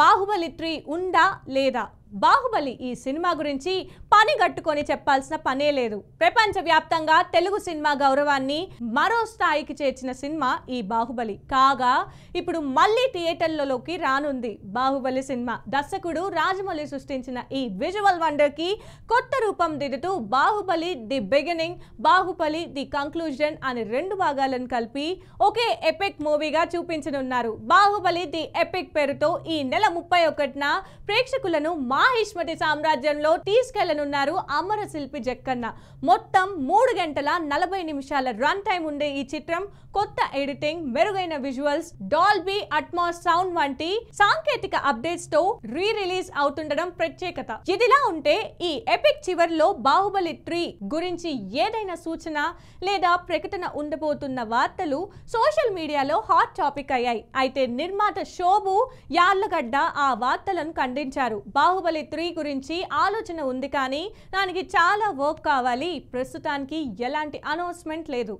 బాహుబలి 3 ఉందా లేదా? బాహుబలి ఈ సినిమా గురించి పని గట్టుకొని చెప్పాల్సిన పనే లేదు. ప్రపంచవ్యాప్తంగా తెలుగు సినిమా గౌరవాన్ని మరో స్థాయికి చేర్చిన సినిమా ఈ బాహుబలి. కాగా ఇప్పుడు మళ్ళీ థియేటర్లలోకి రానుంది బాహుబలి సినిమా. దర్శకుడు రాజమౌళి సృష్టించిన ఈ విజువల్ వండర్ కి కొత్త రూపం దిద్దుతూ Baahubali the beginning, Baahubali the conclusion అని రెండు భాగాలను కలిపి ఒకే ఎపిక్ మూవీగా చూపించనున్నారు. బాహుబలి ది ఎపిక్ పేరుతో ఈ నెల 31న ప్రేక్షకులను మాహిష్మతి సామ్రాజ్యంలో తీసుకెళ్లనున్నారు అమర శిల్పి జక్కన్న. మొత్తం 3 గంటల 40 నిమిషాల రన్ టైం ఉండే ఈ చిత్రం కొత్త ఎడిటింగ్, మెరుగైన విజువల్స్, డాల్బీ అట్మాస్ సౌండ్ వంటి సాంకేతిక అప్డేట్స్ తో రిలీజ్ అవుతుండడం ప్రత్యేకత. ఇదిలా ఉంటే ఈ ఎపిక్ చివరిలో బాహుబలి 3 గురించి ఏదైనా సూచన లేదా ప్రకటన ఉండబోతున్న వార్తలు సోషల్ మీడియాలో హాట్ టాపిక్ అయ్యాయి. అయితే నిర్మాత శోభు యార్లగడ్డ ఆ వార్తలను ఖండించారు. బాహుబలి 3 గురించి ఆలోచన ఉంది కానీ దానికి చాలా వర్క్ కావాలి, ప్రస్తుతానికి ఎలాంటి అనౌన్స్మెంట్ లేదు.